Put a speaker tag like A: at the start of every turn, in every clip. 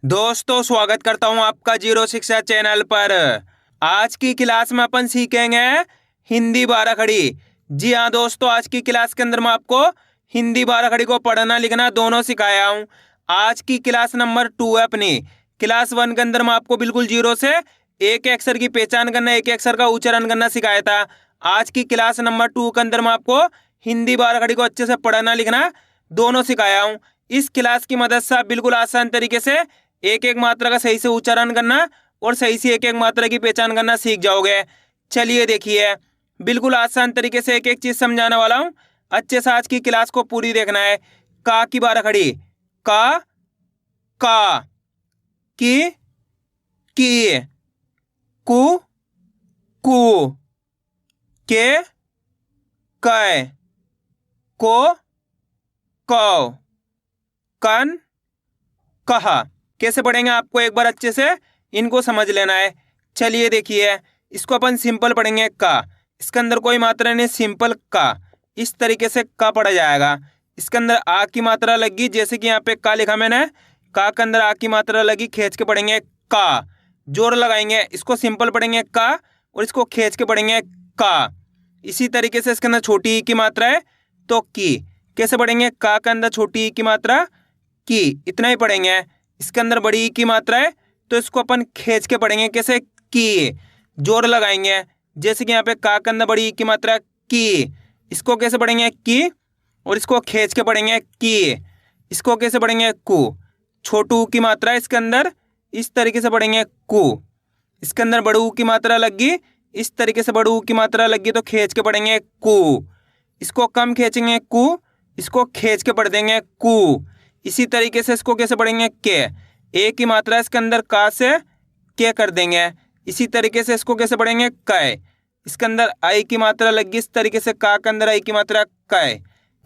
A: दोस्तों स्वागत करता हूं आपका जीरो शिक्षा चैनल पर। आज की क्लास में अपन सीखेंगे हिंदी बारह खड़ी। जी हाँ दोस्तों, आज की क्लास के अंदर मैं आपको हिंदी बारह खड़ी को पढ़ना लिखना दोनों सिखाया हूं। आज की क्लास नंबर 2 है अपनी। क्लास 1 के अंदर मैं आपको बिल्कुल जीरो से एक अक्षर की पहचान करना, एक अक्षर का उच्चारण करना सिखाया था। आज की क्लास नंबर 2 के अंदर मैं आपको हिंदी बारह खड़ी को अच्छे से पढ़ना लिखना दोनों सिखाया हूँ। इस क्लास की मदद से आप बिल्कुल आसान तरीके से एक एक मात्रा का सही से उच्चारण करना और सही से एक एक मात्रा की पहचान करना सीख जाओगे। चलिए देखिए, बिल्कुल आसान तरीके से एक एक चीज समझाने वाला हूँ। अच्छे से आज की क्लास को पूरी देखना है। का की बारह खड़ी। का की कु कु के कै को कौ कन कहा। कैसे पढ़ेंगे आपको एक बार अच्छे से इनको समझ लेना है। चलिए देखिए, इसको अपन सिंपल पढ़ेंगे। का, इसके अंदर कोई मात्रा नहीं, सिंपल का। इस तरीके से का पढ़ा जाएगा। इसके अंदर आ की मात्रा लगी, जैसे कि यहाँ पे का लिखा मैंने। का के अंदर आ की मात्रा लगी, खींच के पढ़ेंगे का। जोर लगाएंगे, इसको सिंपल पढ़ेंगे का और इसको खींच के पढ़ेंगे का। इसी तरीके से इसके अंदर छोटी ई की मात्रा है तो की। कैसे पढ़ेंगे? का के अंदर छोटी ई की मात्रा की, इतना ही पढ़ेंगे। इसके अंदर बड़ी ई की मात्रा है तो इसको अपन खींच के पढ़ेंगे। कैसे? की। जोर लगाएंगे, जैसे कि यहाँ पे का के अंदर बड़ी ई की मात्रा की। इसको कैसे पढ़ेंगे? की, और इसको खींच के पढ़ेंगे की। इसको कैसे पढ़ेंगे? कु। छोटू की मात्रा इसके अंदर, इस तरीके से पढ़ेंगे कु। इसके अंदर बड़ू की मात्रा लगी, इस तरीके से बड़ू की मात्रा लगी तो खींच के पढ़ेंगे कु। इसको कम खींचेंगे कु, इसको खींच के पढ़ देंगे कु। इसी तरीके से इसको कैसे पढ़ेंगे? के। ए की मात्रा इसके अंदर का से के कर देंगे। इसी तरीके से इसको कैसे पढ़ेंगे? कै। इसके अंदर आई की मात्रा लगी, इस तरीके से का के अंदर आई की मात्रा कै।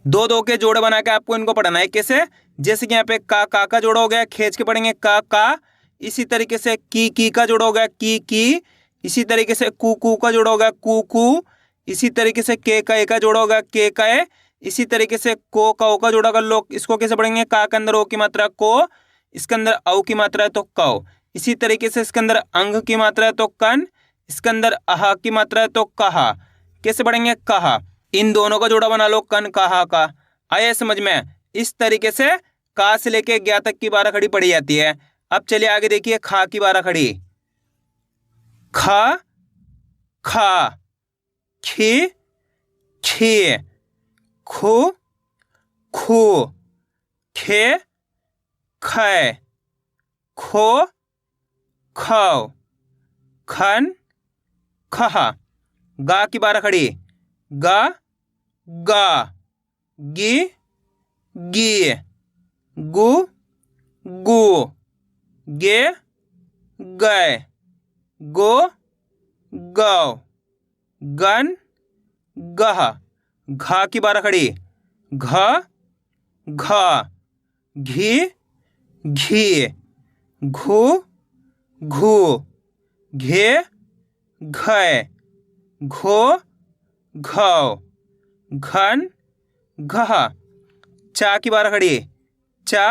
A: दो दो के जोड़े बना के आपको इनको पढ़ना है। कैसे? जैसे कि यहाँ पे का जोड़ा हो गया, खींच के पढ़ेंगे का। इसी तरीके से की का जोड़ा हो गया की। इसी तरीके से कु का जोड़ा हो गया कु। इसी तरीके से के का जोड़ा होगा के। इसी तरीके से को का ओ का जोड़ा कर लो, इसको कैसे पढ़ेंगे? का के अंदर ओ की मात्रा को, इसके अंदर औ की मात्रा है तो कौ। इसी तरीके से इसके अंदर अंग की मात्रा है तो कन, इसके अंदर आहा की मात्रा है तो कहा। कैसे पढ़ेंगे? कहा। इन दोनों का जोड़ा बना लो, कन कहा का। आया समझ में? इस तरीके से का से लेके ज्ञा तक की बारह खड़ी पढ़ी जाती है। अब चलिए आगे देखिए, खा की बारह खड़ी। खा खी खी खु खू खे खे खो खौ खन खहा। गा की बारह खड़ी। गा गी गी गु गु गे गै गो गौ गन गह। घा की बारह खड़ी। घ घी घी घू घू घे घै घो घौ घन घह। चा की बारह खड़ी। चा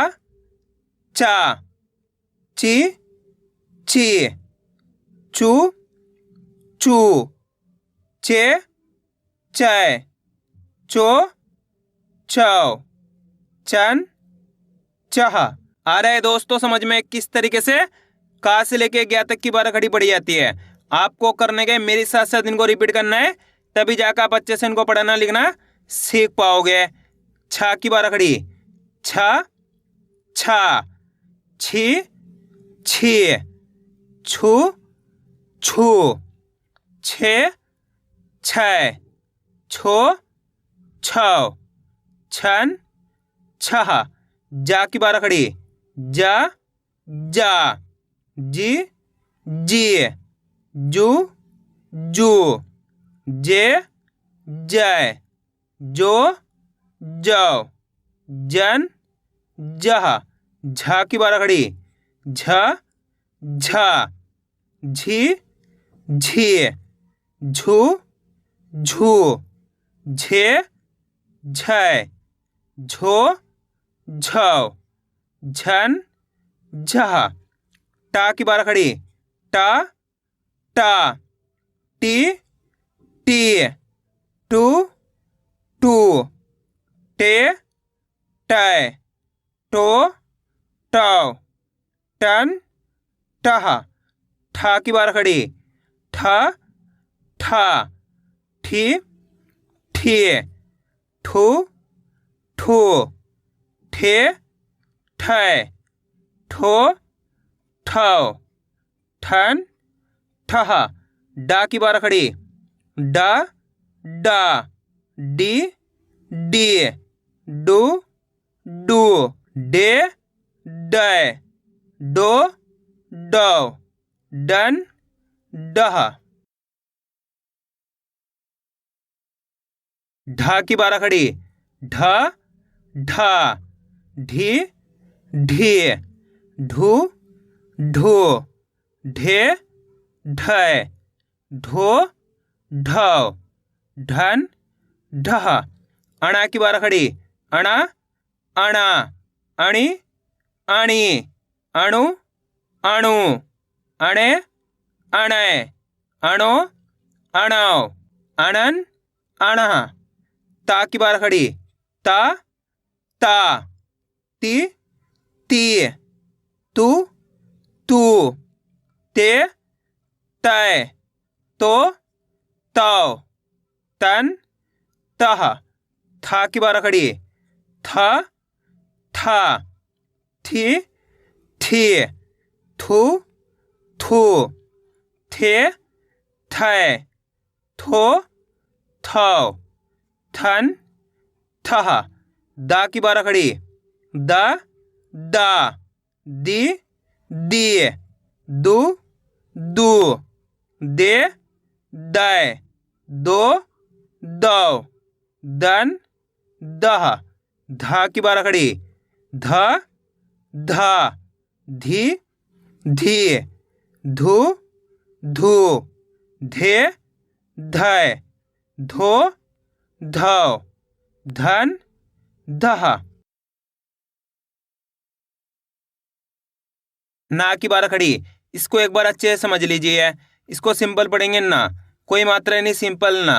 A: ची ची चू चू चे चै चो चौ चन चह। आ रहा है दोस्तों समझ में किस तरीके से का से लेके ज्ञा तक की बारह खड़ी पढ़ी जाती है? आपको करने के मेरे साथ साथ इनको रिपीट करना है, तभी जाकर आप अच्छे से इनको पढ़ना लिखना सीख पाओगे। छा की बारह खड़ी। छा छी छी छू छू छे छै छो छौ छन छह। जा की बारह खड़ी। जा जी जी जू जू जे जय जो जौ जन जह। झा की बारह खड़ी। झा झी झी झू झू झे झै झो झौ झन झा। टा की बारह खड़ी, टा टा। टी टी, टू टू। टे टाय, टो टाव। टन टहा। ठा की बारह खड़ी, ठा ठा। ठी ठी, ठू ठू। ठे ठै, ठो ठौ। ठन ठहा। डा की बारह खड़ी, डा डा। डी डी, डू डू। डे डै, डो डौ। डन डह। ढा की बारह खड़ी, ढा ढा। ढी ढी, ढू ढू। ढे ढै, ढो ढौ। ढन ढह। अणा की बारह खड़ी, अणा अणा। अणी अणी, अणु अणु। अणे अणै, अणो अणौ। अणन अणह। ता की बारह खड़ी, ता ता। ती ती, तू तू। ते तै, तो तौ। तन तह। था की बारह खड़ी, था था। थी थी, थू थू। थे थै, थो थौ। थन थह। दा की बारह खड़ी, दा दा। दी दी, दू दू। दे दै, दो दौ। दन दह। धा की बारह खड़ी, ध धा। धी धी, धू धू। धे धै, धो धौ। धन दह। ना की बारह खड़ी, इसको एक बार अच्छे से समझ लीजिए। इसको सिंपल पढ़ेंगे ना, कोई मात्रा नहीं, सिंपल ना।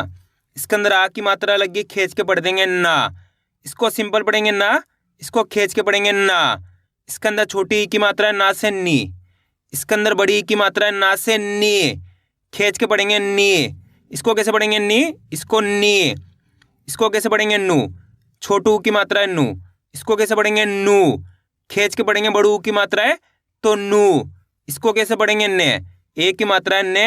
A: इसके अंदर आ की मात्रा लगी, खींच के पढ़ देंगे ना। इसको सिंपल पढ़ेंगे ना, इसको खींच के पढ़ेंगे ना। इसके अंदर छोटी ई की मात्रा है ना से नी। इसके अंदर बड़ी ई की मात्रा है ना से नी। खींच के पढ़ेंगे नी। इसको कैसे पढ़ेंगे नी, इसको नी। इसको कैसे पढ़ेंगे नू, छोटू ऊ की मात्रा है नू। इसको कैसे पढ़ेंगे नू। खींच के पढ़ेंगे बड़ू ऊ की मात्रा है तो नू। इसको कैसे पढ़ेंगे ने, ए की मात्रा है ने।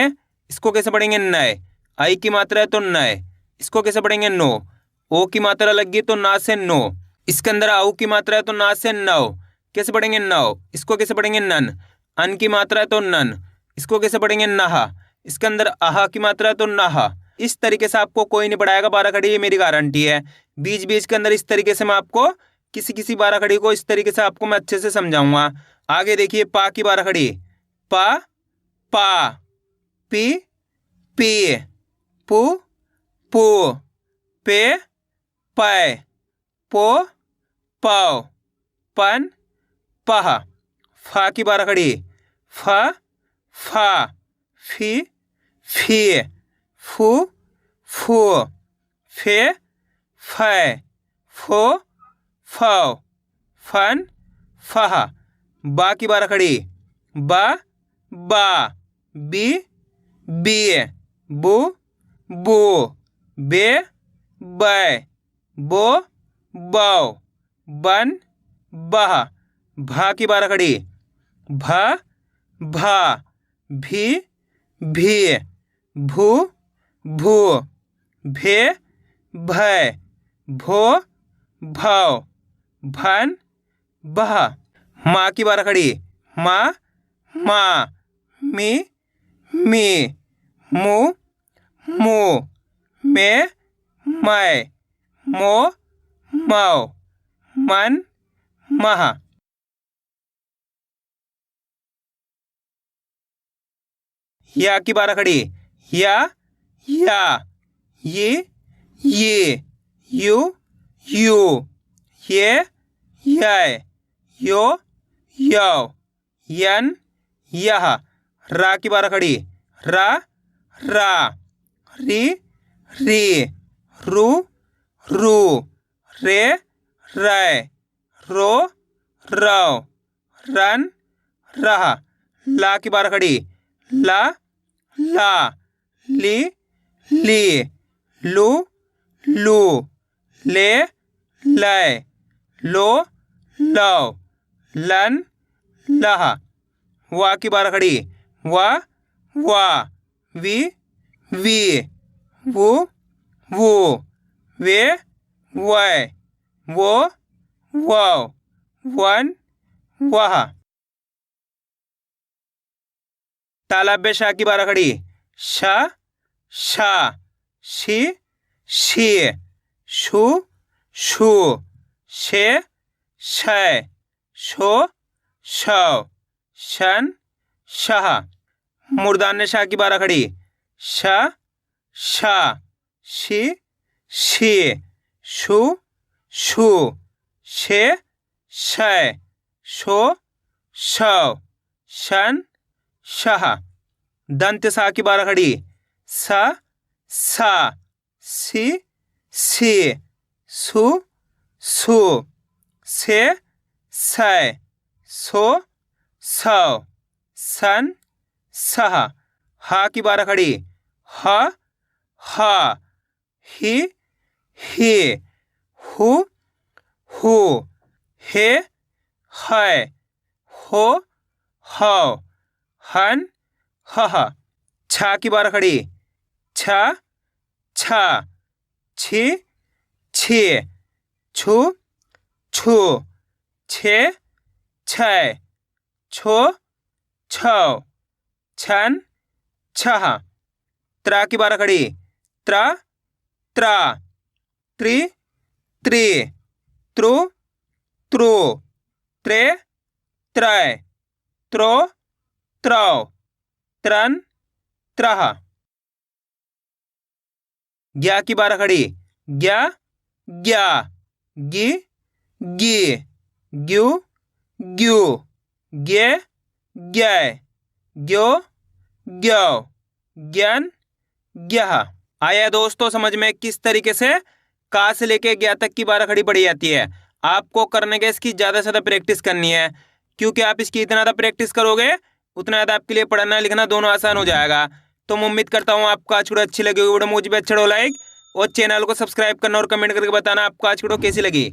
A: इसको कैसे पढ़ेंगे नय। आई की मात्रा है तो नय। इसको कैसे पढ़ेंगे नो। ओ की मात्रा लगी तो ना से नो। इसके अंदर आऊ की मात्रा है तो ना से नौ। कैसे पढ़ेंगे नौ। इसको कैसे पढ़ेंगे नन। अन की मात्रा है तो नन। इसको कैसे पढ़ेंगे नहा। इसके अंदर आहा की मात्रा है तो नहा। इस तरीके से आपको कोई नहीं पढ़ाएगा बारह खड़ी, ये मेरी गारंटी है। बीच बीच के अंदर इस तरीके से मैं आपको किसी किसी बारह खड़ी को इस तरीके से आपको मैं अच्छे से समझाऊंगा। आगे देखिए, पा की बारह खड़ी, पा पा। पी पी, पू पू। पे पै, पो पौ। पन पह। फा की बारह खड़ी, फ फा। फी फी, फू फू। फे फै, फो फौ। फन फह। बा की बारह खड़ी, बा बा। बी बी, बू बू। बे बै, बो बौ। बन बह। भा की बारह खड़ी, भ भा। भी भी, भू भू। भे भै, भो भौ। भन बह। माँ की बारह खड़ी, माँ माँ। मी मी, मू मू। मे मै, मो मौ। मन मह। या की बारह खड़ी, या या। ये यू यू। ये यै, यो यौ। यन यह, रा की बारह खड़ी, रा रा, री री, रू रू, रे रै, रो रौ, रन रह, ला की बारह खड़ी, ला ला, ली ली, लू लू, ले लै, लो लो, लन लह, वा की बारह खड़ी, वा वा, वी वी, वू वू, वे वै, वो वो, वन वह। तालव्य शा की बारह खड़ी, शा शा, शी शी, शू शू, शे शै, शो शौ, शन शह। मूर्धन्य शा की बारह खड़ी, श शा, शी शी, शू शू, शे शै, शो शौ, शन शह। दंत्य सा की बारह खड़ी, स सा, सी सी, सु सु, से सै, सो सौ, सन सह। हा की बारह खड़ी, ह हा, ही ही, हु हु, हे है, हो हौ, हन हह। छा की बारह खड़ी, छ छा, छी छी, छु छु, छे छै, छो छौ, छन छह। त्रा की बारह खड़ी, त्रा त्रा, त्रि त्रि,त्रुत्रु, त्रे त्रै, त्रो त्रौ, त्रन त्रह। ग्या की बारह खड़ी, ग्या ग्या, गी गी, ग्यू ग्यू, गे ग्यै, ग्यो ग्यो, ज्ञान ग्यह। आया दोस्तों समझ में किस तरीके से का से लेके ग्या तक की बारह खड़ी पढ़ी जाती है। आपको करने के इसकी ज़्यादा से ज़्यादा प्रैक्टिस करनी है, क्योंकि आप इसकी इतना ज़्यादा प्रैक्टिस करोगे उतना ज़्यादा आपके लिए पढ़ना लिखना दोनों आसान हो जाएगा। तो मैं उम्मीद करता हूँ आपको आज वीडियो अच्छी लगी होगी। वीडियो मुझे भी अच्छा लगे लाइक और चैनल को सब्सक्राइब करना और कमेंट करके बताना आपको आज वीडियो कैसी लगी।